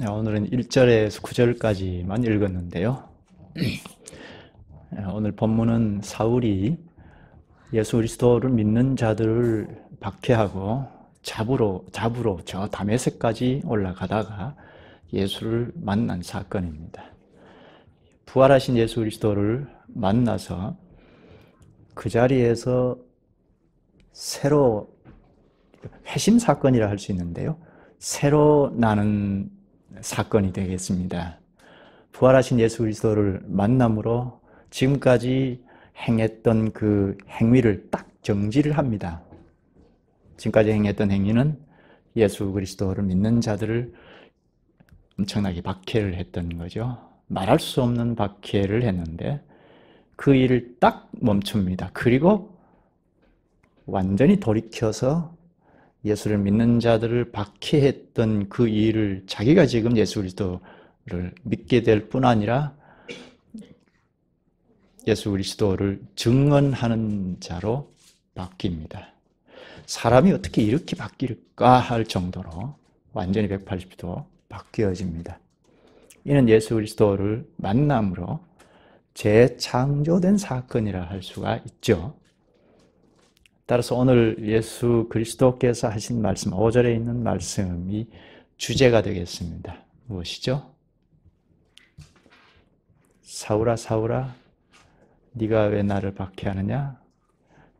오늘은 1절에서 9절까지만 읽었는데요. 오늘 본문은 사울이 예수 그리스도를 믿는 자들을 박해하고 잡으러 저 다메섹까지 올라가다가 예수를 만난 사건입니다. 부활하신 예수 그리스도를 만나서 그 자리에서 새로 회심 사건이라 할 수 있는데요. 새로 나는 사건이 되겠습니다. 부활하신 예수 그리스도를 만남으로 지금까지 행했던 그 행위를 딱 정지를 합니다. 지금까지 행했던 행위는 예수 그리스도를 믿는 자들을 엄청나게 박해를 했던 거죠. 말할 수 없는 박해를 했는데 그 일을 딱 멈춥니다. 그리고 완전히 돌이켜서 예수를 믿는 자들을 박해했던 그 일을 자기가 지금 예수 그리스도를 믿게 될 뿐 아니라 예수 그리스도를 증언하는 자로 바뀝니다. 사람이 어떻게 이렇게 바뀔까 할 정도로 완전히 180도 바뀌어집니다. 이는 예수 그리스도를 만남으로 재창조된 사건이라 할 수가 있죠. 따라서 오늘 예수 그리스도께서 하신 말씀, 5절에 있는 말씀이 주제가 되겠습니다. 무엇이죠? 사울아 사울아 네가 왜 나를 박해하느냐?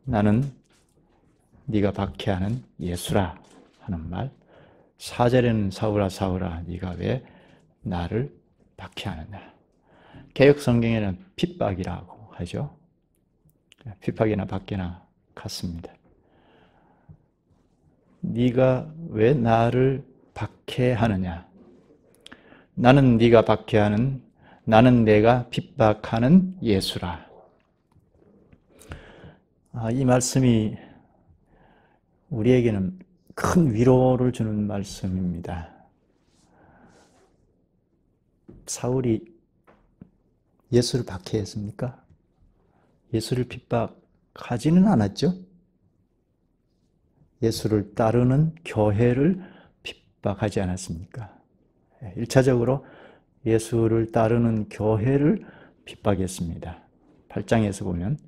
나는 네가 박해하는 예수라 하는 말. 4절에는 사울아 사울아 네가 왜 나를 박해하느냐? 개역 성경에는 핍박이라고 하죠. 핍박이나 박해나 같습니다. 네가 왜 나를 박해하느냐? 나는 네가 박해하는, 나는 내가 핍박하는 예수라. 이 말씀이 우리에게는 큰 위로를 주는 말씀입니다. 사울이 예수를 박해했습니까? 예수를 핍박하지는 않았죠? 예수를 따르는 교회를 핍박하지 않았습니까? 1차적으로 예수를 따르는 교회를 핍박했습니다. 8장에서 보면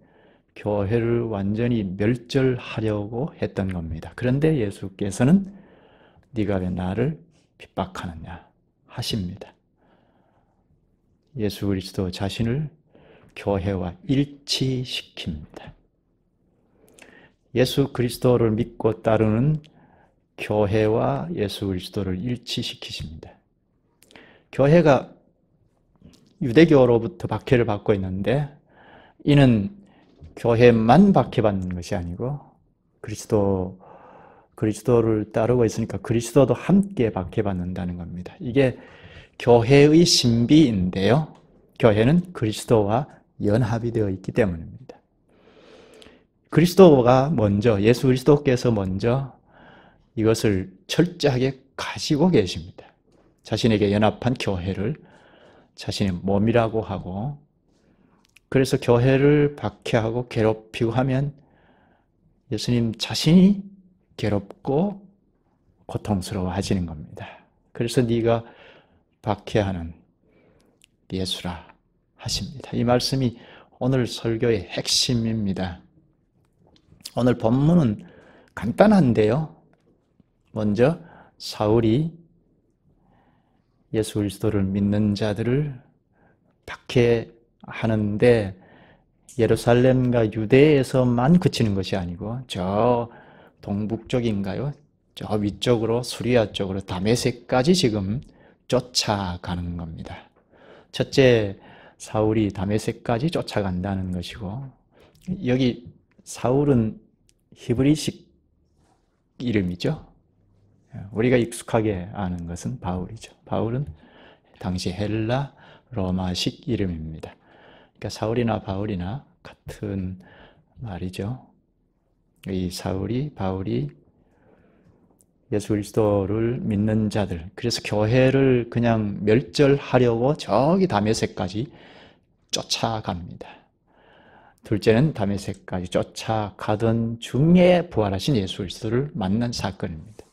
교회를 완전히 멸절하려고 했던 겁니다. 그런데 예수께서는 네가 왜 나를 핍박하느냐 하십니다. 예수 그리스도 자신을 교회와 일치시킵니다. 예수 그리스도를 믿고 따르는 교회와 예수 그리스도를 일치시키십니다. 교회가 유대교로부터 박해를 받고 있는데 이는 교회만 박해받는 것이 아니고 그리스도를 따르고 있으니까 그리스도도 함께 박해받는다는 겁니다. 이게 교회의 신비인데요. 교회는 그리스도와 연합이 되어 있기 때문입니다. 그리스도가 먼저, 예수 그리스도께서 먼저 이것을 철저하게 가지고 계십니다. 자신에게 연합한 교회를 자신의 몸이라고 하고, 그래서 교회를 박해하고 괴롭히고 하면 예수님 자신이 괴롭고 고통스러워하시는 겁니다. 그래서 네가 박해하는 예수라 하십니다. 이 말씀이 오늘 설교의 핵심입니다. 오늘 본문은 간단한데요. 먼저 사울이 예수 그리스도를 믿는 자들을 박해하는데 예루살렘과 유대에서만 그치는 것이 아니고 저 동북쪽인가요? 저 위쪽으로 수리아 쪽으로 다메섹까지 지금 쫓아가는 겁니다. 첫째, 사울이 다메섹까지 쫓아간다는 것이고, 여기 사울은 히브리식 이름이죠. 우리가 익숙하게 아는 것은 바울이죠. 바울은 당시 헬라 로마식 이름입니다. 그러니까 사울이나 바울이나 같은 말이죠. 이 바울이 예수 그리스도를 믿는 자들, 그래서 교회를 그냥 멸절하려고 저기 다메섹까지 쫓아갑니다. 둘째는 다메섹까지 쫓아가던 중에 부활하신 예수 그리스도를 만난 사건입니다.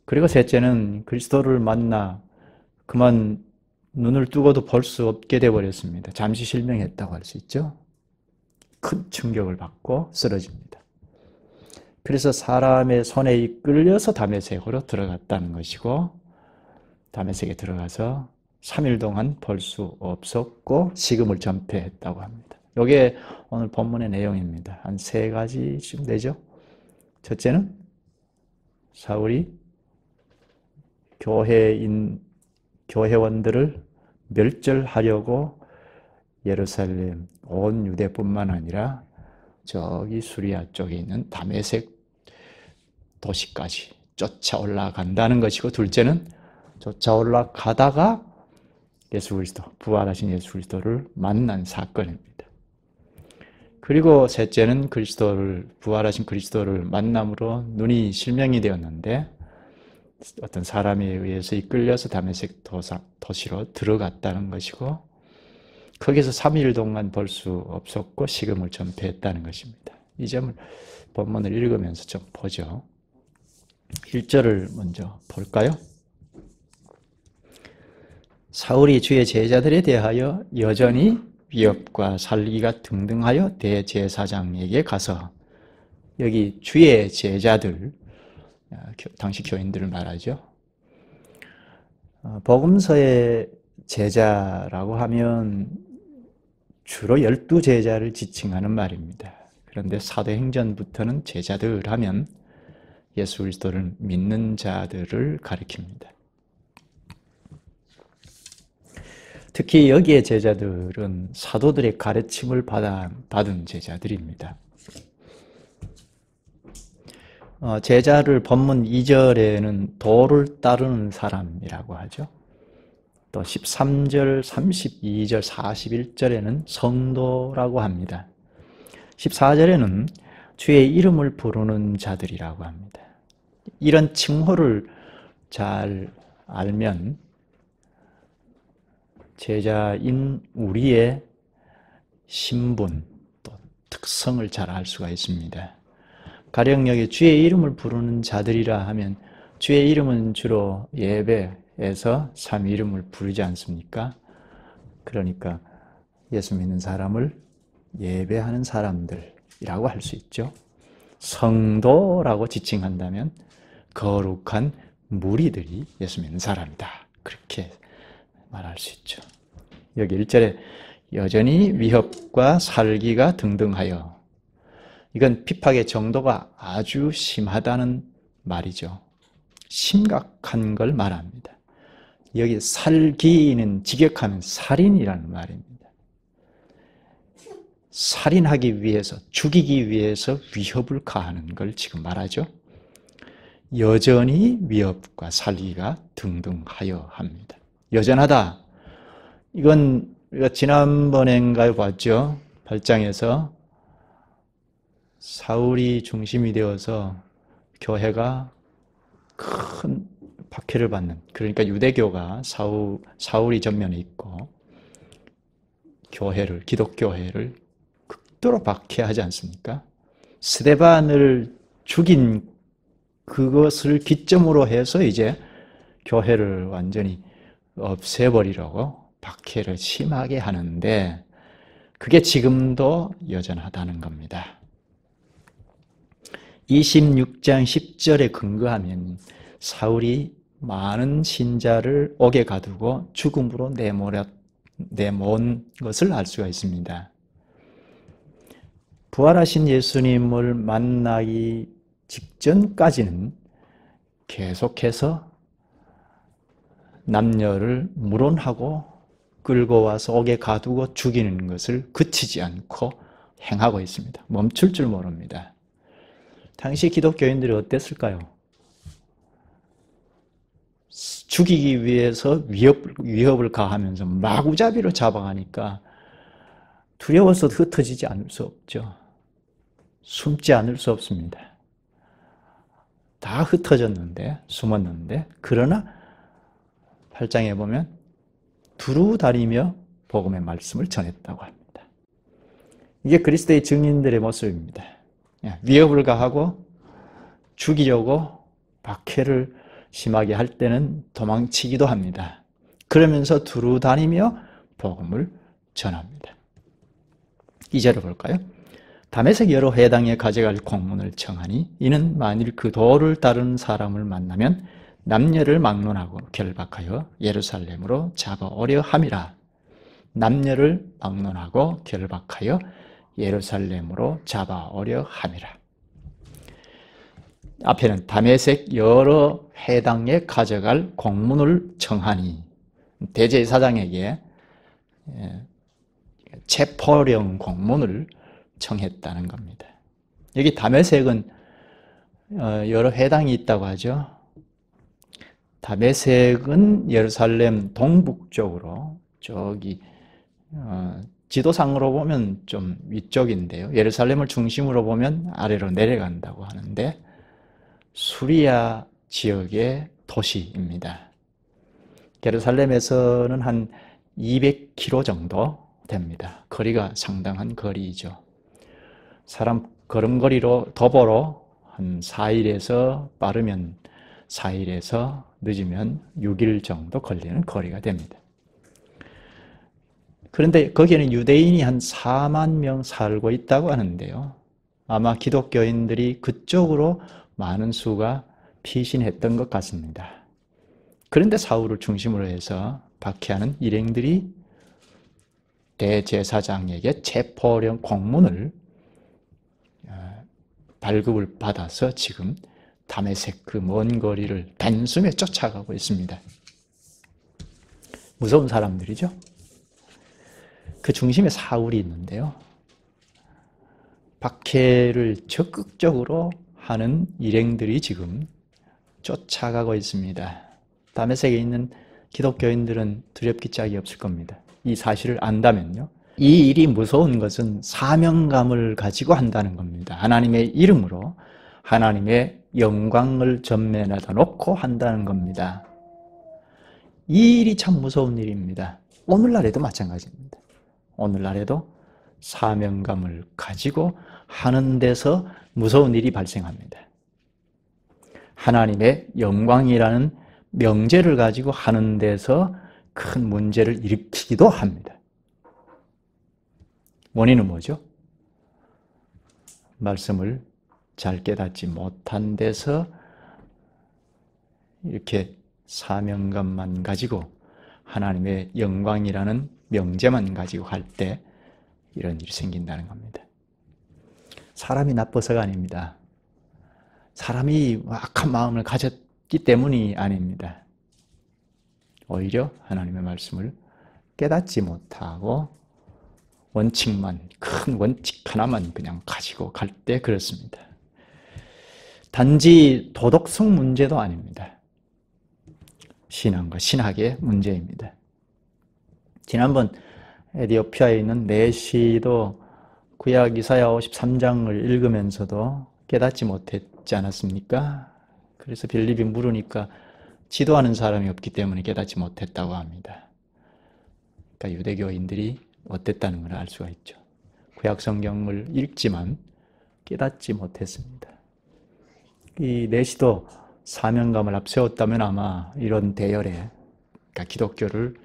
그리고 셋째는 그리스도를 만나 그만 눈을 뜨고도 볼 수 없게 되어버렸습니다. 잠시 실명했다고 할 수 있죠. 큰 충격을 받고 쓰러집니다. 그래서 사람의 손에 이끌려서 다메섹으로 들어갔다는 것이고, 다메섹에 들어가서 3일 동안 볼 수 없었고 식음을 전폐했다고 합니다. 이게 오늘 본문의 내용입니다. 한 3가지쯤 되죠. 첫째는 사울이 교회원들을 멸절하려고 예루살렘, 온 유대뿐만 아니라 저기 수리아 쪽에 있는 다메섹 도시까지 쫓아 올라간다는 것이고, 둘째는 쫓아 올라가다가 예수 그리스도, 부활하신 예수 그리스도를 만난 사건입니다. 그리고 셋째는 부활하신 그리스도를 만남으로 눈이 실명이 되었는데, 어떤 사람에 의해서 이끌려서 다메섹 도시로 들어갔다는 것이고, 거기서 3일 동안 볼 수 없었고 식음을 전폐했다는 것입니다. 이 점을 본문을 읽으면서 좀 보죠. 1절을 먼저 볼까요? 사울이 주의 제자들에 대하여 여전히 위협과 살리기가 등등하여 대제사장에게 가서, 여기 주의 제자들, 당시 교인들을 말하죠. 복음서의 제자라고 하면 주로 12제자를 지칭하는 말입니다. 그런데 사도행전부터는 제자들 하면 예수 그리스도를 믿는 자들을 가리킵니다. 특히 여기에 제자들은 사도들의 가르침을 받은 제자들입니다. 제자를 본문 2절에는 도를 따르는 사람이라고 하죠. 또 13절, 32절, 41절에는 성도라고 합니다. 14절에는 주의 이름을 부르는 자들이라고 합니다. 이런 칭호를 잘 알면 제자인 우리의 신분, 또 특성을 잘 알 수가 있습니다. 가령 여기 주의 이름을 부르는 자들이라 하면, 주의 이름은 주로 예배에서 참 이름을 부르지 않습니까? 그러니까 예수 믿는 사람을 예배하는 사람들이라고 할 수 있죠. 성도라고 지칭한다면 거룩한 무리들이 예수 믿는 사람이다, 그렇게 말할 수 있죠. 여기 1절에 여전히 위협과 살기가 등등하여, 이건 핍박의 정도가 아주 심하다는 말이죠. 심각한 걸 말합니다. 여기 살기는 직역하면 살인이라는 말입니다. 살인하기 위해서, 죽이기 위해서 위협을 가하는 걸 지금 말하죠. 여전히 위협과 살기가 등등하여 합니다. 여전하다. 이건 우리가 지난번엔가요 봤죠. 8장에서 사울이 중심이 되어서 교회가 큰 박해를 받는, 그러니까 유대교가 사울이 전면에 있고 기독교회를 극도로 박해하지 않습니까? 스데반을 죽인 그것을 기점으로 해서 이제 교회를 완전히 없애버리려고 박해를 심하게 하는데, 그게 지금도 여전하다는 겁니다. 26장 10절에 근거하면 사울이 많은 신자를 옥에 가두고 죽음으로 내모은 것을 알 수가 있습니다. 부활하신 예수님을 만나기 직전까지는 계속해서 남녀를 물온하고 끌고 와서 옥에 가두고 죽이는 것을 그치지 않고 행하고 있습니다. 멈출 줄 모릅니다. 당시 기독교인들이 어땠을까요? 죽이기 위해서 위협을 가하면서 마구잡이로 잡아가니까 두려워서 흩어지지 않을 수 없죠. 숨지 않을 수 없습니다. 다 흩어졌는데, 숨었는데, 그러나 8장에 보면 두루 다니며 복음의 말씀을 전했다고 합니다. 이게 그리스도의 증인들의 모습입니다. 위협을 가하고 죽이려고 박해를 심하게 할 때는 도망치기도 합니다. 그러면서 두루 다니며 복음을 전합니다. 2절을 볼까요? 다메섹 여러 회당에 가져갈 공문을 청하니 이는 만일 그 도를 따르는 사람을 만나면 남녀를 막론하고 결박하여 예루살렘으로 잡아오려 함이라. 남녀를 막론하고 결박하여 예루살렘으로 잡아오려 함이라. 앞에는 다메섹 여러 회당에 가져갈 공문을 청하니 대제사장에게 체포령 공문을 청했다는 겁니다. 여기 다메섹은 여러 회당이 있다고 하죠. 다메섹은 예루살렘 동북쪽으로 저기 지도상으로 보면 좀 위쪽인데요. 예루살렘을 중심으로 보면 아래로 내려간다고 하는데 수리아 지역의 도시입니다. 예루살렘에서는 한 200km 정도 됩니다. 거리가 상당한 거리이죠. 사람 걸음걸이로 도보로 한 4일에서 빠르면 4일에서 늦으면 6일 정도 걸리는 거리가 됩니다. 그런데 거기에는 유대인이 한 4만 명 살고 있다고 하는데요. 아마 기독교인들이 그쪽으로 많은 수가 피신했던 것 같습니다. 그런데 사울을 중심으로 해서 박해하는 일행들이 대제사장에게 체포령 공문을 발급을 받아서 지금 다메섹 그 먼 거리를 단숨에 쫓아가고 있습니다. 무서운 사람들이죠. 그 중심에 사울이 있는데요. 박해를 적극적으로 하는 일행들이 지금 쫓아가고 있습니다. 다메섹에 있는 기독교인들은 두렵기 짝이 없을 겁니다. 이 사실을 안다면요. 이 일이 무서운 것은 사명감을 가지고 한다는 겁니다. 하나님의 이름으로 하나님의 영광을 전면에다 놓고 한다는 겁니다. 이 일이 참 무서운 일입니다. 오늘날에도 마찬가지입니다. 오늘날에도 사명감을 가지고 하는 데서 무서운 일이 발생합니다. 하나님의 영광이라는 명제를 가지고 하는 데서 큰 문제를 일으키기도 합니다. 원인은 뭐죠? 말씀을 잘 깨닫지 못한 데서 이렇게 사명감만 가지고 하나님의 영광이라는 명제만 가지고 할 때 이런 일이 생긴다는 겁니다. 사람이 나빠서가 아닙니다. 사람이 악한 마음을 가졌기 때문이 아닙니다. 오히려 하나님의 말씀을 깨닫지 못하고 원칙만, 큰 원칙 하나만 그냥 가지고 갈 때 그렇습니다. 단지 도덕성 문제도 아닙니다. 신앙과 신학의 문제입니다. 지난번 에티오피아에 있는 내시도 구약 이사야 53장을 읽으면서도 깨닫지 못했지 않았습니까? 그래서 빌립이 물으니까 지도하는 사람이 없기 때문에 깨닫지 못했다고 합니다. 그러니까 유대교인들이 어땠다는 걸 알 수가 있죠. 구약 성경을 읽지만 깨닫지 못했습니다. 이 내시도 사명감을 앞세웠다면 아마 이런 대열에, 그러니까 기독교를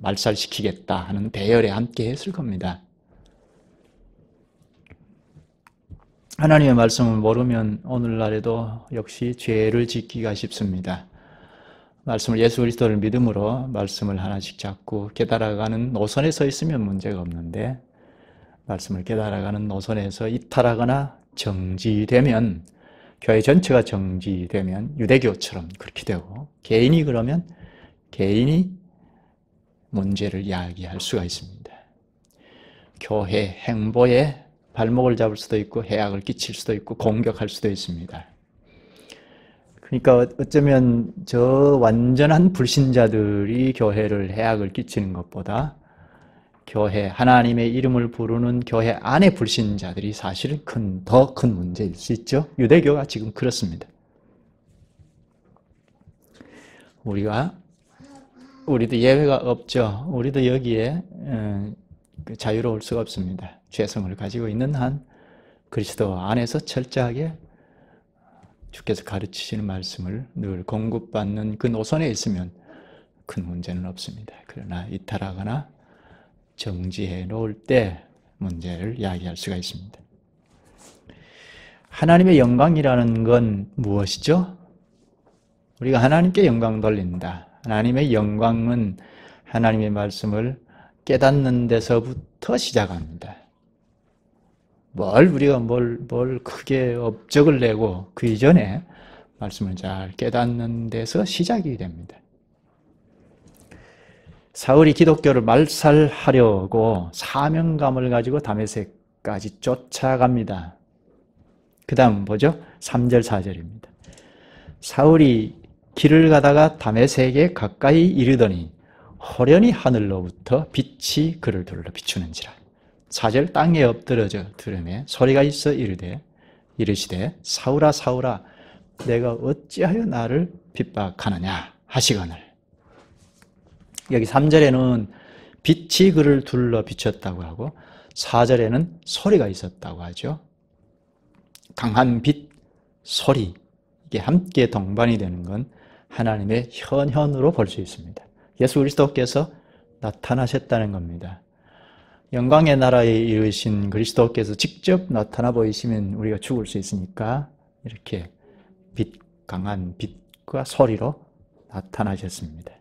말살시키겠다 하는 대열에 함께 했을 겁니다. 하나님의 말씀을 모르면 오늘날에도 역시 죄를 짓기가 쉽습니다. 말씀을 예수 그리스도를 믿음으로 말씀을 하나씩 잡고 깨달아가는 노선에 서 있으면 문제가 없는데 말씀을 깨달아가는 노선에서 이탈하거나 정지되면 교회 전체가 정지되면 유대교처럼 그렇게 되고 개인이 그러면 개인이 문제를 야기할 수가 있습니다. 교회 행보에 발목을 잡을 수도 있고 해악을 끼칠 수도 있고 공격할 수도 있습니다. 그러니까 어쩌면 저 완전한 불신자들이 교회를 해악을 끼치는 것보다 교회, 하나님의 이름을 부르는 교회 안의 불신자들이 사실은 더 큰 문제일 수 있죠. 유대교가 지금 그렇습니다. 우리도 예외가 없죠. 우리도 여기에 자유로울 수가 없습니다. 죄성을 가지고 있는 한 그리스도 안에서 철저하게 주께서 가르치시는 말씀을 늘 공급받는 그 노선에 있으면 큰 문제는 없습니다. 그러나 이탈하거나 정지해 놓을 때 문제를 이야기할 수가 있습니다. 하나님의 영광이라는 건 무엇이죠? 우리가 하나님께 영광 돌린다. 하나님의 영광은 하나님의 말씀을 깨닫는 데서부터 시작합니다. 우리가 크게 업적을 내고 그 이전에 말씀을 잘 깨닫는 데서 시작이 됩니다. 사울이 기독교를 말살하려고 사명감을 가지고 다메섹까지 쫓아갑니다. 그 다음 보죠. 3절 4절입니다. 사울이 길을 가다가 다메섹에 가까이 이르더니 호련히 하늘로부터 빛이 그를 둘러 비추는지라. 4절 땅에 엎드러져 들으매 소리가 있어 이르시되 사울아 사울아 내가 어찌하여 나를 핍박하느냐 하시거늘. 여기 3절에는 빛이 그를 둘러 비쳤다고 하고 4절에는 소리가 있었다고 하죠. 강한 빛, 소리 이게 함께 동반이 되는 건 하나님의 현현으로 볼 수 있습니다. 예수 그리스도께서 나타나셨다는 겁니다. 영광의 나라에 이르신 그리스도께서 직접 나타나 보이시면 우리가 죽을 수 있으니까 이렇게 강한 빛과 소리로 나타나셨습니다.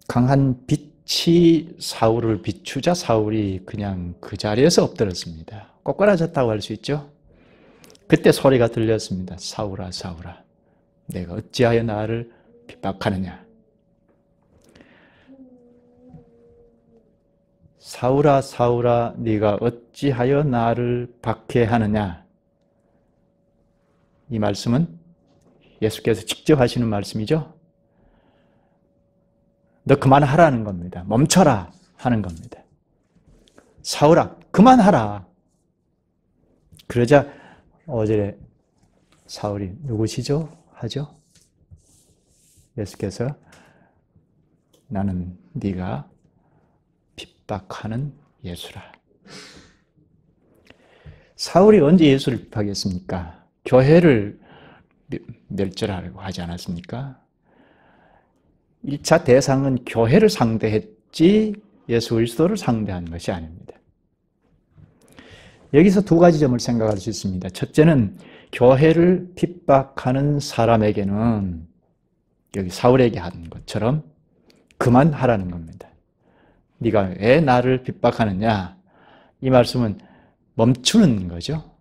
강한 빛이 사울을 비추자 사울이 그냥 그 자리에서 엎드렸습니다. 꼬꾸라졌다고 할 수 있죠. 그때 소리가 들렸습니다. 사울아 사울아 내가 어찌하여 나를 핍박하느냐. 사울아 사울아 네가 어찌하여 나를 박해하느냐. 이 말씀은 예수께서 직접 하시는 말씀이죠. 너 그만하라는 겁니다. 멈춰라 하는 겁니다. 사울아 그만하라. 그러자 5절에 사울이 누구시죠? 하죠. 예수께서 나는 네가 핍박하는 예수라. 사울이 언제 예수를 핍박했습니까? 교회를 멸절하려고 하지 않았습니까? 1차 대상은 교회를 상대했지 예수 그리스도를 상대한 것이 아닙니다. 여기서 두 가지 점을 생각할 수 있습니다. 첫째는 교회를 핍박하는 사람에게는 여기 사울에게 한 것처럼 그만하라는 겁니다. 네가 왜 나를 핍박하느냐? 이 말씀은 멈추는 거죠.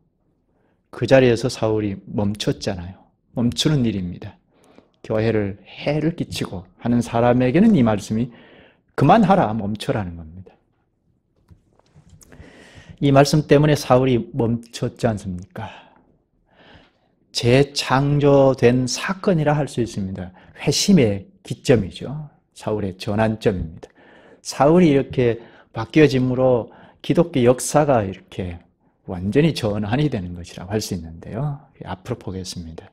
그 자리에서 사울이 멈췄잖아요. 멈추는 일입니다. 교회를 해를 끼치고 하는 사람에게는 이 말씀이 그만하라, 멈춰라는 겁니다. 이 말씀 때문에 사울이 멈췄지 않습니까? 재창조된 사건이라 할 수 있습니다. 회심의 기점이죠. 사울의 전환점입니다. 사울이 이렇게 바뀌어짐으로 기독교 역사가 이렇게 완전히 전환이 되는 것이라고 할 수 있는데요. 앞으로 보겠습니다.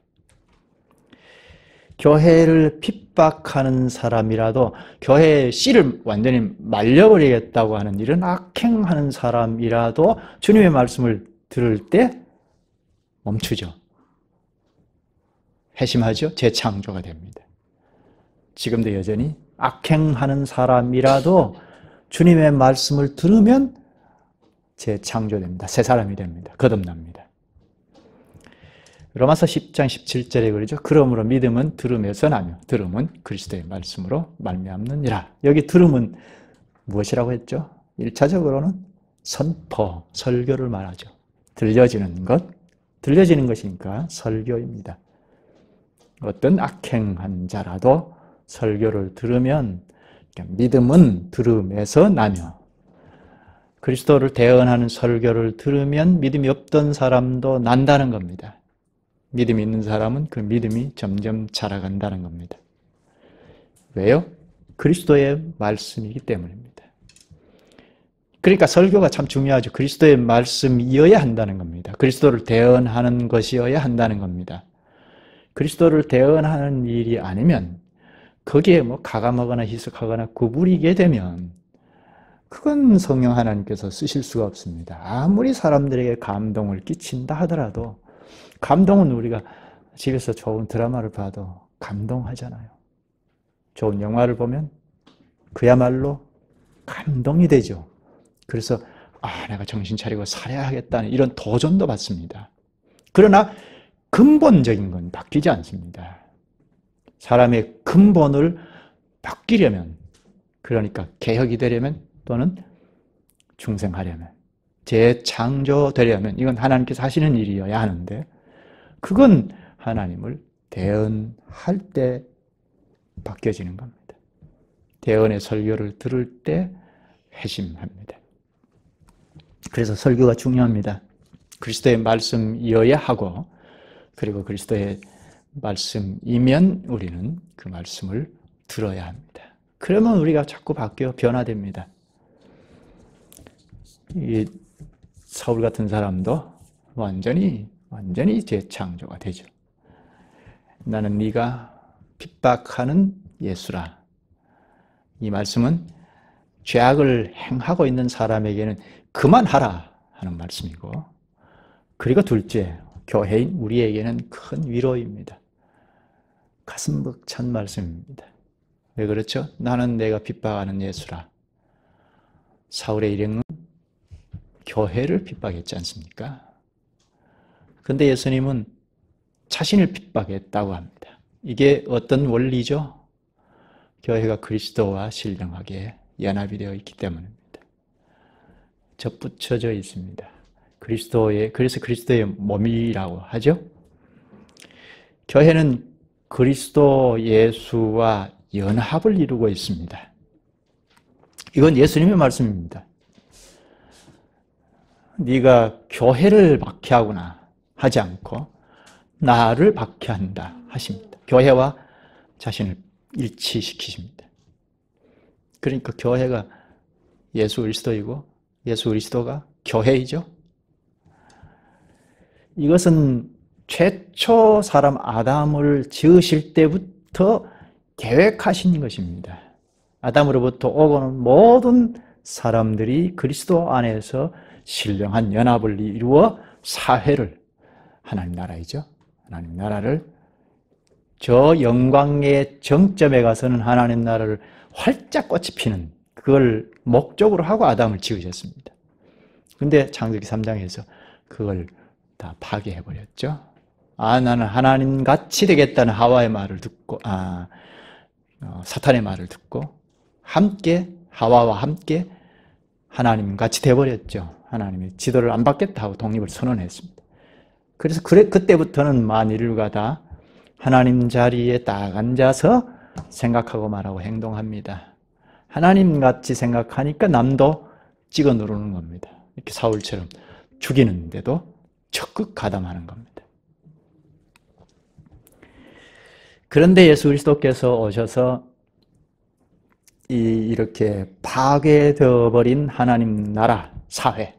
교회를 핍박하는 사람이라도 교회의 씨를 완전히 말려버리겠다고 하는 이런 악행하는 사람이라도 주님의 말씀을 들을 때 멈추죠. 회심하죠. 재창조가 됩니다. 지금도 여전히 악행하는 사람이라도 주님의 말씀을 들으면 재창조됩니다. 새 사람이 됩니다. 거듭납니다. 로마서 10장 17절에 그러죠. 그러므로 믿음은 들음에서 나며 들음은 그리스도의 말씀으로 말미암느니라. 여기 들음은 무엇이라고 했죠? 1차적으로는 선포, 설교를 말하죠. 들려지는 것, 들려지는 것이니까 설교입니다. 어떤 악행한 자라도 설교를 들으면 믿음은 들음에서 나며 그리스도를 대언하는 설교를 들으면 믿음이 없던 사람도 난다는 겁니다. 믿음이 있는 사람은 그 믿음이 점점 자라간다는 겁니다. 왜요? 그리스도의 말씀이기 때문입니다. 그러니까 설교가 참 중요하죠. 그리스도의 말씀이어야 한다는 겁니다. 그리스도를 대언하는 것이어야 한다는 겁니다. 그리스도를 대언하는 일이 아니면 거기에 가감하거나 희석하거나 구부리게 되면 그건 성령 하나님께서 쓰실 수가 없습니다. 아무리 사람들에게 감동을 끼친다 하더라도 감동은 우리가 집에서 좋은 드라마를 봐도 감동하잖아요. 좋은 영화를 보면 그야말로 감동이 되죠. 그래서 내가 정신 차리고 살아야겠다는 이런 도전도 받습니다. 그러나 근본적인 건 바뀌지 않습니다. 사람의 근본을 바뀌려면, 그러니까 개혁이 되려면 또는 중생하려면, 재창조되려면 이건 하나님께서 하시는 일이어야 하는데, 그건 하나님을 대언할 때 바뀌어지는 겁니다. 대언의 설교를 들을 때 회심합니다. 그래서 설교가 중요합니다. 그리스도의 말씀이어야 하고, 그리고 그리스도의 말씀이면 우리는 그 말씀을 들어야 합니다. 그러면 우리가 자꾸 바뀌어 변화됩니다. 이 사울 같은 사람도 완전히 재창조가 되죠. 나는 네가 핍박하는 예수라. 이 말씀은 죄악을 행하고 있는 사람에게는 그만하라 하는 말씀이고, 그리고 둘째, 교회인 우리에게는 큰 위로입니다. 가슴 벅찬 말씀입니다. 왜 그렇죠? 나는 내가 핍박하는 예수라. 사울의 일행은 교회를 핍박했지 않습니까? 그런데 예수님은 자신을 핍박했다고 합니다. 이게 어떤 원리죠? 교회가 그리스도와 신령하게 연합이 되어 있기 때문입니다. 접붙여져 있습니다. 그래서 그리스도의 몸이라고 하죠. 교회는 그리스도 예수와 연합을 이루고 있습니다. 이건 예수님의 말씀입니다. 네가 교회를 박해하거나 하지 않고 나를 박해한다 하십니다. 교회와 자신을 일치시키십니다. 그러니까 교회가 예수 그리스도이고 예수 그리스도가 교회이죠. 이것은 최초 사람 아담을 지으실 때부터 계획하신 것입니다. 아담으로부터 오고는 모든 사람들이 그리스도 안에서 신령한 연합을 이루어 사회를, 하나님 나라이죠. 하나님 나라를, 저 영광의 정점에 가서는 하나님 나라를 활짝 꽃이 피는, 그걸 목적으로 하고 아담을 지으셨습니다. 근데 창세기 3장에서 그걸 다 파괴해버렸죠. 나는 하나님같이 되겠다는 하와의 말을 듣고, 사탄의 말을 듣고, 하와와 함께 하나님같이 돼버렸죠. 하나님의 지도를 안 받겠다 하고 독립을 선언했습니다. 그래서 그때부터는 만인류가 다 하나님 자리에 딱 앉아서 생각하고 말하고 행동합니다. 하나님같이 생각하니까 남도 찍어 누르는 겁니다. 이렇게 사울처럼 죽이는데도 적극 가담하는 겁니다. 그런데 예수 그리스도께서 오셔서 이렇게 파괴되어 버린 하나님 나라 사회,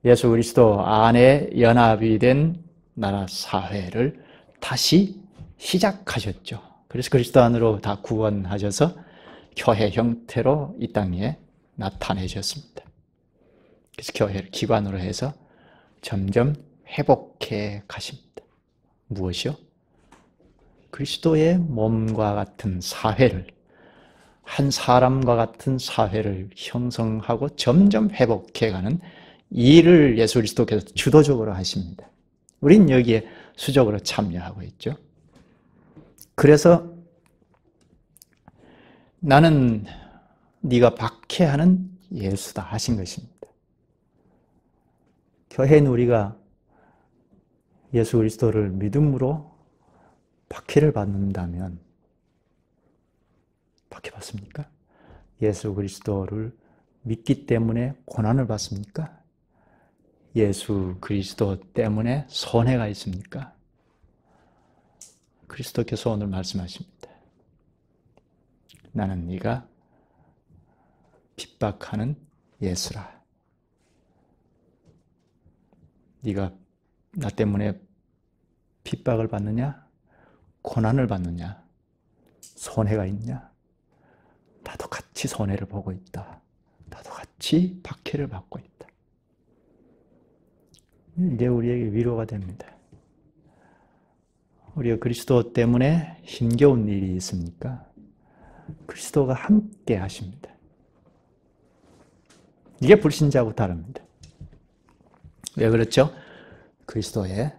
예수 그리스도 안에 연합이 된 나라 사회를 다시 시작하셨죠. 그래서 그리스도 안으로 다 구원하셔서 교회 형태로 이 땅에 나타내셨습니다. 그래서 교회를 기관으로 해서 점점 회복해 가십니다. 무엇이요? 그리스도의 몸과 같은 사회를, 한 사람과 같은 사회를 형성하고 점점 회복해가는 일을 예수 그리스도께서 주도적으로 하십니다. 우린 여기에 수적으로 참여하고 있죠. 그래서 나는 네가 박해하는 예수다 하신 것입니다. 교회는 우리가 예수 그리스도를 믿음으로 박해를 받는다면, 박해받습니까? 예수 그리스도를 믿기 때문에 고난을 받습니까? 예수 그리스도 때문에 손해가 있습니까? 그리스도께서 오늘 말씀하십니다. 나는 네가 핍박하는 예수라. 네가 나 때문에 핍박을 받느냐? 고난을 받느냐? 손해가 있냐? 나도 같이 손해를 보고 있다. 나도 같이 박해를 받고 있다. 이게 우리에게 위로가 됩니다. 우리가 그리스도 때문에 힘겨운 일이 있습니까? 그리스도가 함께 하십니다. 이게 불신자하고 다릅니다. 왜 그렇죠? 그리스도의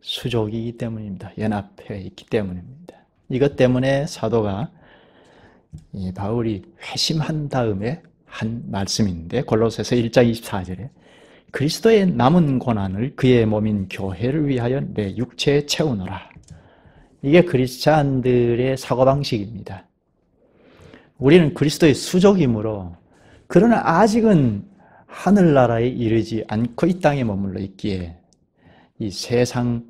수족이기 때문입니다. 연합해 있기 때문입니다. 이것 때문에 사도가 바울이 회심한 다음에 한 말씀인데 골로새서 1장 24절에 그리스도의 남은 고난을 그의 몸인 교회를 위하여 내 육체에 채우노라. 이게 크리스찬들의 사고방식입니다. 우리는 그리스도의 수족이므로 그러나 아직은 하늘나라에 이르지 않고 이 땅에 머물러 있기에 이 세상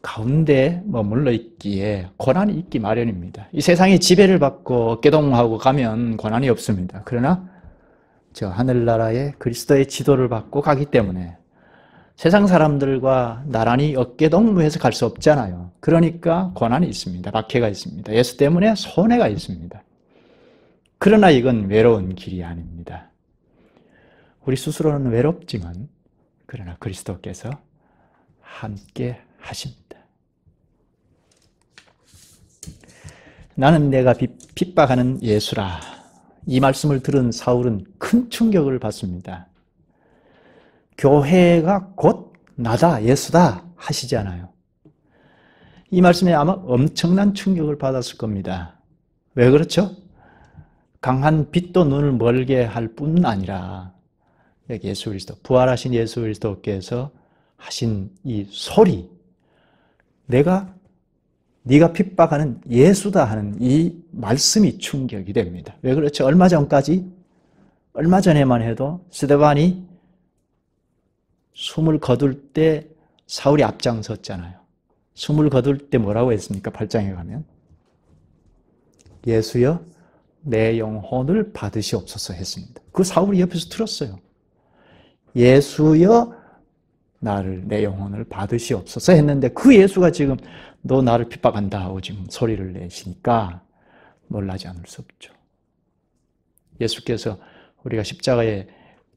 가운데 머물러 있기에 고난이 있기 마련입니다. 이 세상에 지배를 받고 어깨동무하고 가면 고난이 없습니다. 그러나 저 하늘나라에 그리스도의 지도를 받고 가기 때문에 세상 사람들과 나란히 어깨동무해서 갈 수 없잖아요. 그러니까 고난이 있습니다. 박해가 있습니다. 예수 때문에 손해가 있습니다. 그러나 이건 외로운 길이 아닙니다. 우리 스스로는 외롭지만 그러나 그리스도께서 함께 하십니다. 나는 내가 핍박하는 예수라. 이 말씀을 들은 사울은 큰 충격을 받습니다. 교회가 곧 나다, 예수다 하시잖아요. 이 말씀에 아마 엄청난 충격을 받았을 겁니다. 왜 그렇죠? 강한 빛도 눈을 멀게 할 뿐 아니라 여기 예수 그리스도, 부활하신 예수 그리스도께서 하신 이 소리, 네가 핍박하는 예수다 하는 이 말씀이 충격이 됩니다. 왜 그렇죠? 얼마 전에만 해도 스데반이 숨을 거둘 때 사울이 앞장섰잖아요. 숨을 거둘 때 뭐라고 했습니까? 8장에 가면 예수여 내 영혼을 받으시옵소서 했습니다. 그 사울이 옆에서 들었어요. 예수여 내 영혼을 받으시옵소서 했는데 그 예수가 지금 너 나를 핍박한다 하고 지금 소리를 내시니까 놀라지 않을 수 없죠. 예수께서 우리가 십자가에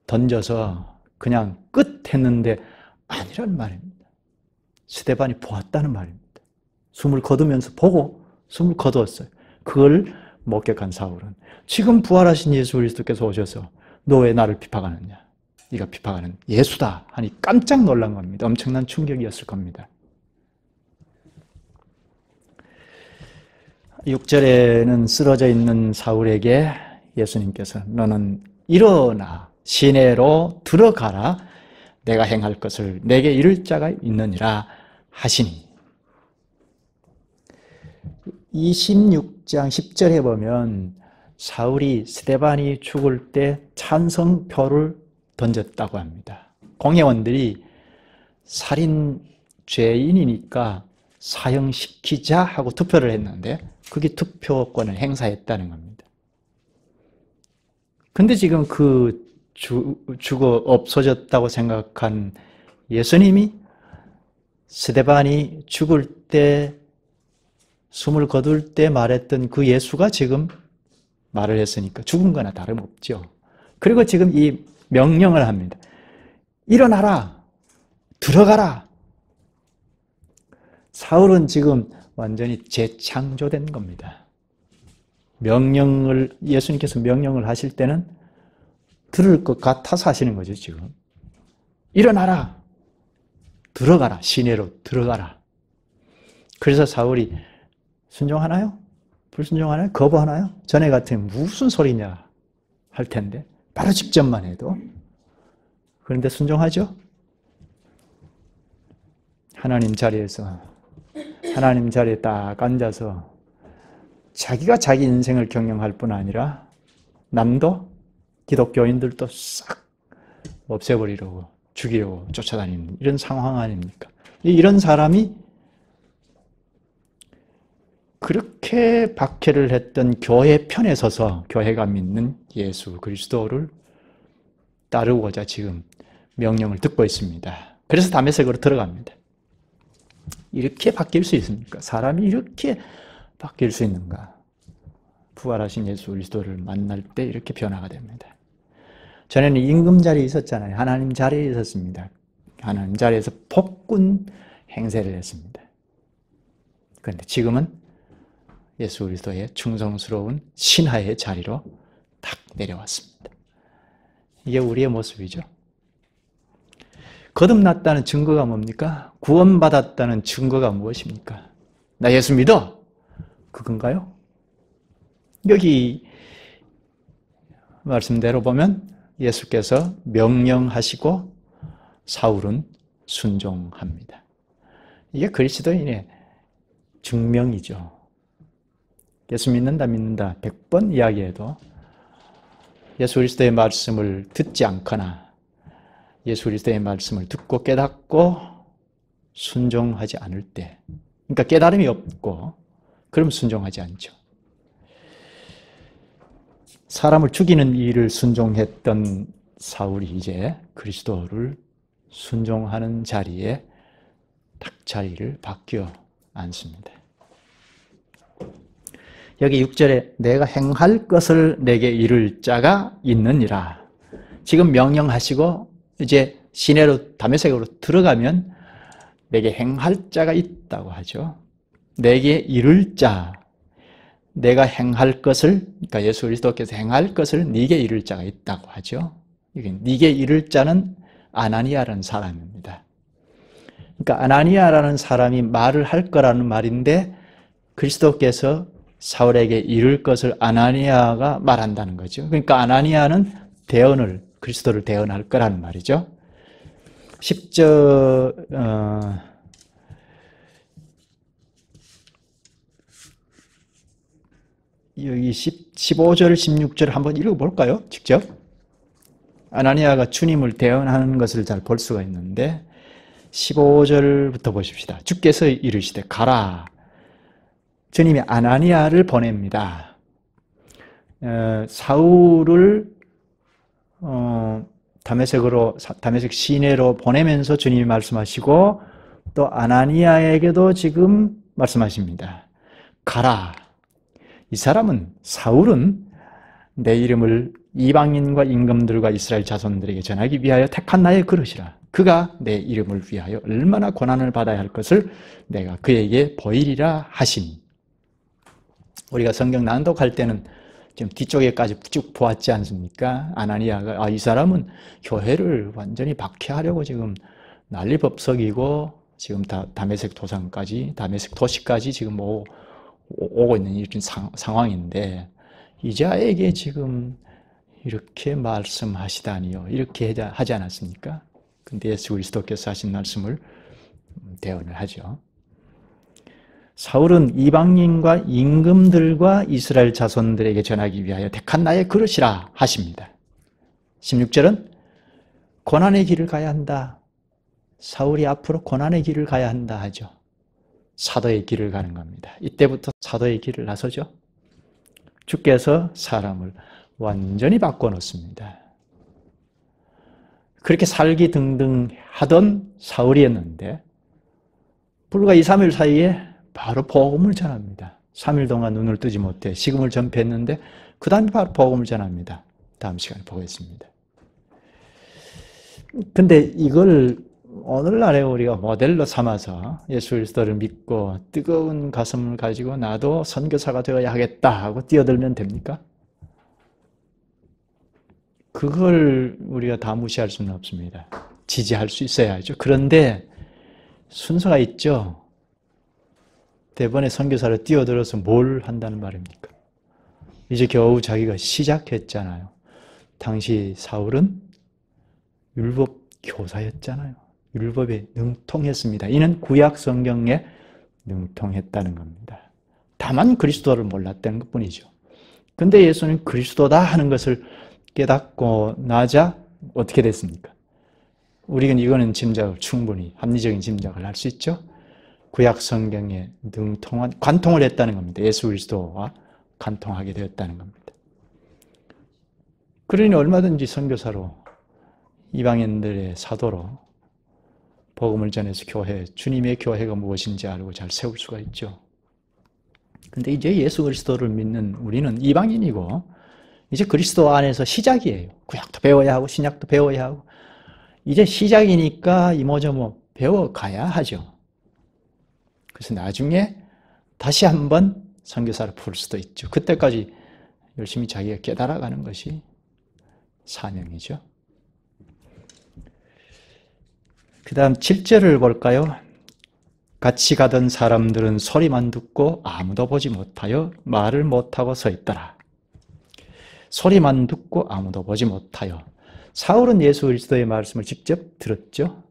던져서 그냥 끝 했는데 아니란 말입니다. 스데반이 보았다는 말입니다. 숨을 거두면서 보고 숨을 거두었어요. 그걸 목격한 사울은 지금 부활하신 예수 그리스도께서 오셔서 너 왜 나를 핍박하느냐? 네가 핍박하는 예수다 하니 깜짝 놀란 겁니다. 엄청난 충격이었을 겁니다. 6절에는 쓰러져 있는 사울에게 예수님께서 너는 일어나 시내로 들어가라. 내가 행할 것을 내게 이를 자가 있느니라 하시니 26장 10절에 보면 사울이 스데반이 죽을 때 찬성표를 던졌다고 합니다. 공회원들이 살인 죄인이니까 사형시키자 하고 투표를 했는데 그게 투표권을 행사했다는 겁니다. 근데 지금 죽어 없어졌다고 생각한 예수님이 스데반이 죽을 때 숨을 거둘 때 말했던 그 예수가 지금 말을 했으니까 죽은 거나 다름없죠. 그리고 지금 이 명령을 합니다. 일어나라. 들어가라. 사울은 지금 완전히 재창조된 겁니다. 예수님께서 명령을 하실 때는 들을 것 같아서 하시는 거죠, 지금. 일어나라. 들어가라. 시내로 들어가라. 그래서 사울이 순종하나요? 불순종하나요? 거부하나요? 전에 같으면 무슨 소리냐 할 텐데 바로 직전만 해도. 그런데 순종하죠? 하나님 자리에 딱 앉아서 자기가 자기 인생을 경영할 뿐 아니라 남도 기독교인들도 싹 없애버리려고 죽이려고 쫓아다니는 이런 상황 아닙니까? 이런 사람이 그렇게 박해를 했던 교회 편에 서서 교회가 믿는 예수 그리스도를 따르고자 지금 명령을 듣고 있습니다. 그래서 다메섹으로 들어갑니다. 이렇게 바뀔 수 있습니까? 사람이 이렇게 바뀔 수 있는가? 부활하신 예수 그리스도를 만날 때 이렇게 변화가 됩니다. 전에는 임금 자리에 있었잖아요. 하나님 자리에 있었습니다. 하나님 자리에서 폭군 행세를 했습니다. 그런데 지금은 예수 그리스도의 충성스러운 신하의 자리로 탁 내려왔습니다. 이게 우리의 모습이죠. 거듭났다는 증거가 뭡니까? 구원받았다는 증거가 무엇입니까? 나 예수 믿어? 그건가요? 여기 말씀대로 보면 예수께서 명령하시고 사울은 순종합니다. 이게 그리스도인의 증명이죠. 예수 믿는다 100번 이야기해도 예수 그리스도의 말씀을 듣지 않거나 예수 그리스도의 말씀을 듣고 깨닫고 순종하지 않을 때, 그러니까 깨달음이 없고 그럼 순종하지 않죠. 사람을 죽이는 일을 순종했던 사울이 이제 그리스도를 순종하는 자리에 딱 자리를 바뀌어 앉습니다. 여기 6절에 내가 행할 것을 내게 이룰 자가 있느니라. 지금 명령하시고 이제 시내로 다메섹으로 들어가면 내게 행할 자가 있다고 하죠. 내게 이룰 자, 내가 행할 것을, 그러니까 예수 그리스도께서 행할 것을 네게 이룰 자가 있다고 하죠. 네게 이룰 자는 아나니아라는 사람입니다. 그러니까 아나니아라는 사람이 말을 할 거라는 말인데 그리스도께서 사울에게 이룰 것을 아나니아가 말한다는 거죠. 그러니까 아나니아는 그리스도를 대언할 거라는 말이죠. 10절, 여기 15절, 16절 한번 읽어볼까요? 직접. 아나니아가 주님을 대언하는 것을 잘 볼 수가 있는데 15절부터 보십시다. 주께서 이르시되 가라. 주님이 아나니아를 보냅니다. 사울을 다메섹 시내로 보내면서 주님이 말씀하시고 또 아나니아에게도 지금 말씀하십니다. 가라. 이 사울은 내 이름을 이방인과 임금들과 이스라엘 자손들에게 전하기 위하여 택한 나의 그릇이라. 그가 내 이름을 위하여 얼마나 고난을 받아야 할 것을 내가 그에게 보이리라 하시니. 우리가 성경 낭독할 때는 지금 뒤쪽에까지 쭉 보았지 않습니까? 아나니아가 이 사람은 교회를 완전히 박해하려고 지금 난리법석이고 지금 다메섹 도시까지 지금 오고 있는 이런 상황인데 이 자에게 지금 이렇게 말씀하시다니요. 이렇게 하지 않았습니까? 근데 예수 그리스도께서 하신 말씀을 대언을 하죠. 사울은 이방인과 임금들과 이스라엘 자손들에게 전하기 위하여 택한 나의 그릇이라 하십니다. 16절은 고난의 길을 가야 한다. 사울이 앞으로 고난의 길을 가야 한다 하죠. 사도의 길을 가는 겁니다. 이때부터 사도의 길을 나서죠. 주께서 사람을 완전히 바꿔놓습니다. 그렇게 살기 등등 하던 사울이었는데 불과 2, 3일 사이에 바로 복음을 전합니다. 3일 동안 눈을 뜨지 못해 식음을 전폐했는데 그 다음에 바로 복음을 전합니다. 다음 시간에 보겠습니다. 근데 이걸 오늘날에 우리가 모델로 삼아서 예수 그리스도를 믿고 뜨거운 가슴을 가지고 나도 선교사가 되어야 하겠다 하고 뛰어들면 됩니까? 그걸 우리가 다 무시할 수는 없습니다. 지지할 수 있어야죠. 그런데 순서가 있죠. 대번에 선교사를 뛰어들어서 뭘 한다는 말입니까? 이제 겨우 자기가 시작했잖아요. 당시 사울은 율법 교사였잖아요. 율법에 능통했습니다. 이는 구약 성경에 능통했다는 겁니다. 다만 그리스도를 몰랐다는 것뿐이죠. 근데 예수는 그리스도다 하는 것을 깨닫고 나자 어떻게 됐습니까? 우리는 이거는 충분히 합리적인 짐작을 할 수 있죠. 구약 성경에 관통을 했다는 겁니다. 예수 그리스도와 관통하게 되었다는 겁니다. 그러니 얼마든지 선교사로 이방인들의 사도로 복음을 전해서 주님의 교회가 무엇인지 알고 잘 세울 수가 있죠. 근데 이제 예수 그리스도를 믿는 우리는 이방인이고 이제 그리스도 안에서 시작이에요. 구약도 배워야 하고 신약도 배워야 하고 이제 시작이니까 이모저모 배워가야 하죠. 그래서 나중에 다시 한번 선교사를 부를 수도 있죠. 그때까지 열심히 자기가 깨달아가는 것이 사명이죠. 그 다음 7절을 볼까요? 같이 가던 사람들은 소리만 듣고 아무도 보지 못하여 말을 못하고 서 있더라. 소리만 듣고 아무도 보지 못하여. 사울은 예수 그리스도의 말씀을 직접 들었죠.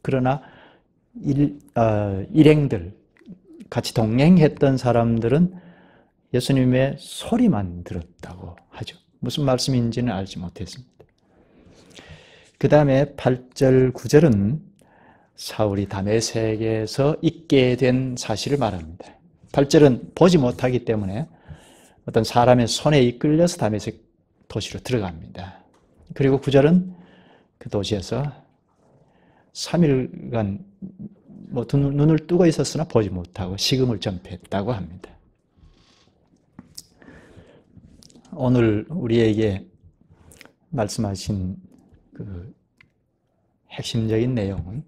그러나 일행들, 같이 동행했던 사람들은 예수님의 소리만 들었다고 하죠. 무슨 말씀인지는 알지 못했습니다. 그 다음에 8절, 9절은 사울이 다메섹에서 있게 된 사실을 말합니다. 8절은 보지 못하기 때문에 어떤 사람의 손에 이끌려서 다메섹 도시로 들어갑니다. 그리고 9절은 그 도시에서 3일간 눈을 뜨고 있었으나 보지 못하고 식음을 전폐했다고 합니다. 오늘 우리에게 말씀하신 그 핵심적인 내용은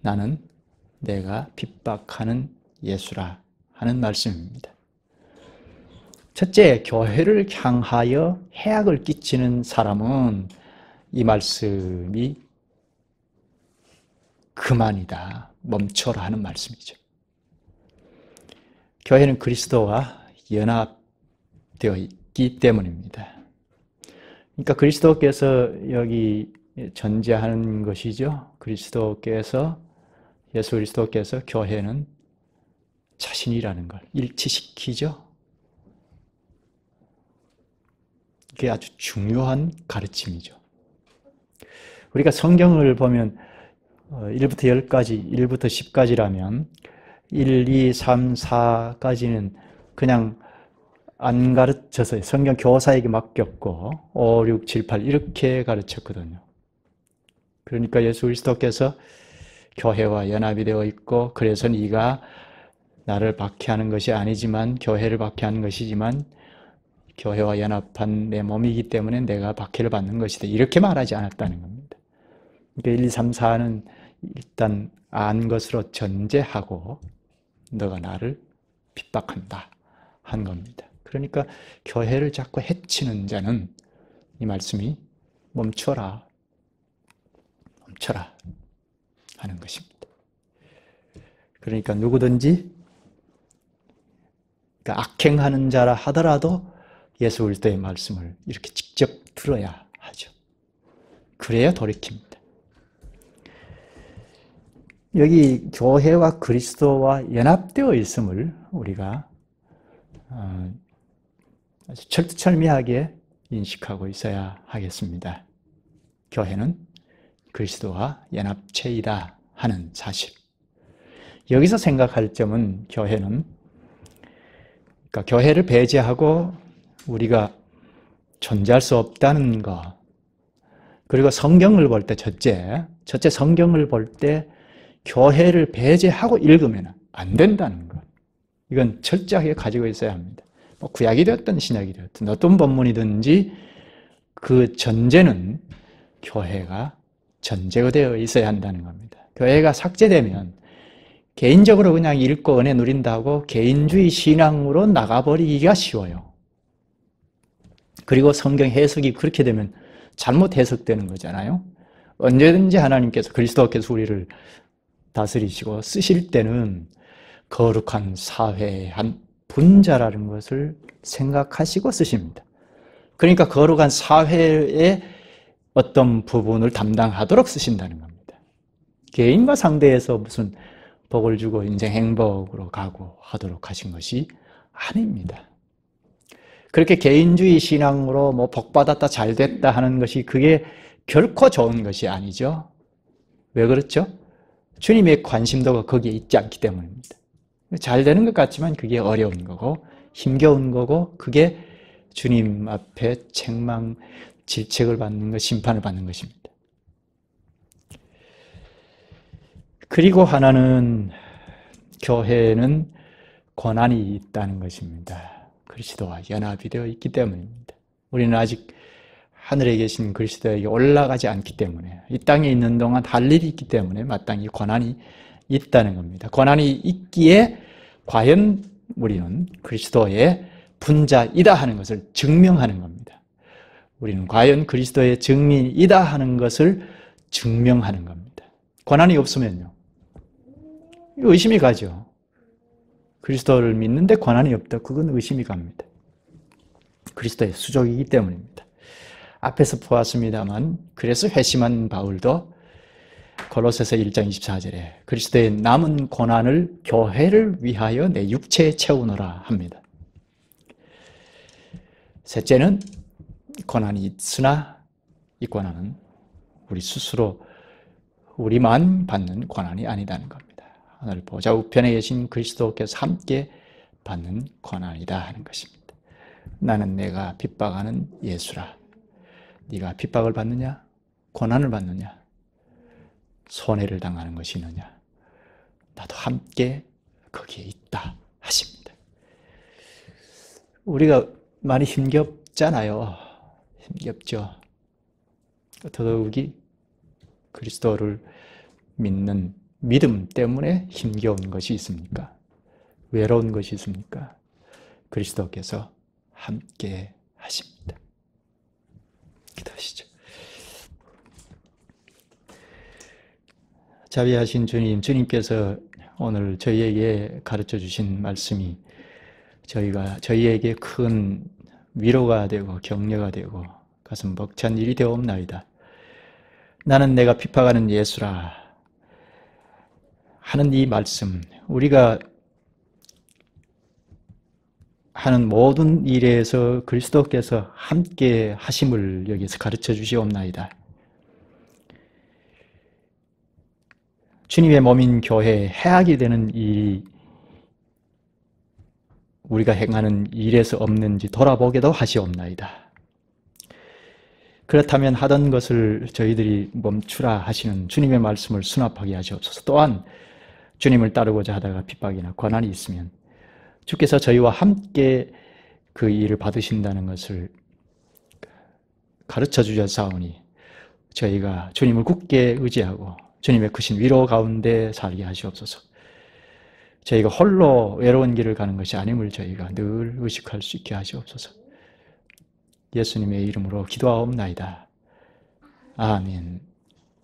나는 내가 핍박하는 예수라 하는 말씀입니다. 첫째, 교회를 향하여 해악을 끼치는 사람은 이 말씀이 그만이다, 멈춰라 하는 말씀이죠. 교회는 그리스도와 연합되어 있기 때문입니다. 그러니까 그리스도께서 여기 전제하는 것이죠. 예수 그리스도께서 교회는 자신이라는 걸 일치시키죠. 이게 아주 중요한 가르침이죠. 우리가 성경을 보면 1부터 10까지, 1부터 10까지라면 1, 2, 3, 4까지는 그냥 안 가르쳐서 성경 교사에게 맡겼고 5, 6, 7, 8 이렇게 가르쳤거든요. 그러니까 예수 그리스도께서 교회와 연합이 되어 있고 그래서 네가 나를 박해하는 것이 아니지만 교회를 박해하는 것이지만 교회와 연합한 내 몸이기 때문에 내가 박해를 받는 것이다. 이렇게 말하지 않았다는 겁니다. 그러니까 1, 2, 3, 4는 일단 안 것으로 전제하고 너가 나를 핍박한다 한 겁니다. 그러니까 교회를 자꾸 해치는 자는 이 말씀이 멈춰라 하는 것입니다. 그러니까 누구든지 악행하는 자라 하더라도 예수 그리스도의 말씀을 이렇게 직접 들어야 하죠. 그래야 돌이킵니다. 여기 교회와 그리스도와 연합되어 있음을 우리가 아주 철두철미하게 인식하고 있어야 하겠습니다. 교회는 그리스도와 연합체이다 하는 사실. 여기서 생각할 점은 그러니까 교회를 배제하고 우리가 존재할 수 없다는 것. 그리고 성경을 볼 때 첫째 성경을 볼 때 교회를 배제하고 읽으면 안 된다는 것. 이건 철저하게 가지고 있어야 합니다. 구약이 되었든 신약이 되었든 어떤 본문이든지 그 전제는 교회가 전제가 되어 있어야 한다는 겁니다. 교회가 삭제되면 개인적으로 그냥 읽고 은혜 누린다고 개인주의 신앙으로 나가버리기가 쉬워요. 그리고 성경 해석이 그렇게 되면 잘못 해석되는 거잖아요. 언제든지 하나님께서 그리스도께서 우리를 다스리시고 쓰실 때는 거룩한 사회의 한 분자라는 것을 생각하시고 쓰십니다. 그러니까 거룩한 사회의 어떤 부분을 담당하도록 쓰신다는 겁니다. 개인과 상대해서 무슨 복을 주고 인생 행복으로 가고 하도록 하신 것이 아닙니다. 그렇게 개인주의 신앙으로 복받았다 잘됐다 하는 것이 그게 결코 좋은 것이 아니죠. 왜 그렇죠? 주님의 관심도가 거기에 있지 않기 때문입니다. 잘 되는 것 같지만 그게 어려운 거고 힘겨운 거고 그게 주님 앞에 책망, 질책을 받는 것, 심판을 받는 것입니다. 그리고 하나는 교회는 고난이 있다는 것입니다. 그리스도와 연합이 되어 있기 때문입니다. 우리는 아직 하늘에 계신 그리스도에게 올라가지 않기 때문에 이 땅에 있는 동안 할 일이 있기 때문에 마땅히 고난이 있다는 겁니다. 고난이 있기에 과연 우리는 그리스도의 분자이다 하는 것을 증명하는 겁니다. 우리는 과연 그리스도의 증인이다 하는 것을 증명하는 겁니다. 권한이 없으면요, 의심이 가죠. 그리스도를 믿는데 권한이 없다. 그건 의심이 갑니다. 그리스도의 수족이기 때문입니다. 앞에서 보았습니다만, 그래서 회심한 바울도 골로새서 1장 24절에 그리스도의 남은 고난을 교회를 위하여 내 육체에 채우노라 합니다. 셋째는 고난이 있으나 이 고난은 우리 스스로 우리만 받는 고난이 아니다는 겁니다. 하늘 보좌 우편에 계신 그리스도께서 함께 받는 고난이다 하는 것입니다. 나는 내가 핍박하는 예수라. 네가 핍박을 받느냐? 고난을 받느냐? 손해를 당하는 것이 있느냐? 나도 함께 거기에 있다 하십니다. 우리가 많이 힘겹잖아요. 힘겹죠. 더더욱이 그리스도를 믿는 믿음 때문에 힘겨운 것이 있습니까? 외로운 것이 있습니까? 그리스도께서 함께 하십니다. 기도하시죠. 자비하신 주님, 주님께서 오늘 저희에게 가르쳐 주신 말씀이 저희에게 큰 위로가 되고 격려가 되고 가슴 벅찬 일이 되옵나이다. 나는 내가 핍박하는 예수라 하는 이 말씀, 우리가 하는 모든 일에서 그리스도께서 함께 하심을 여기서 가르쳐 주시옵나이다. 주님의 몸인 교회에 해악이 되는 일이 우리가 행하는 일에서 없는지 돌아보게도 하시옵나이다. 그렇다면 하던 것을 저희들이 멈추라 하시는 주님의 말씀을 수납하게 하시옵소서. 또한 주님을 따르고자 하다가 핍박이나 고난이 있으면 주께서 저희와 함께 그 일을 받으신다는 것을 가르쳐 주셨사오니 저희가 주님을 굳게 의지하고 주님의 크신 위로 가운데 살게 하시옵소서. 저희가 홀로 외로운 길을 가는 것이 아님을 저희가 늘 의식할 수 있게 하시옵소서. 예수님의 이름으로 기도하옵나이다. 아멘.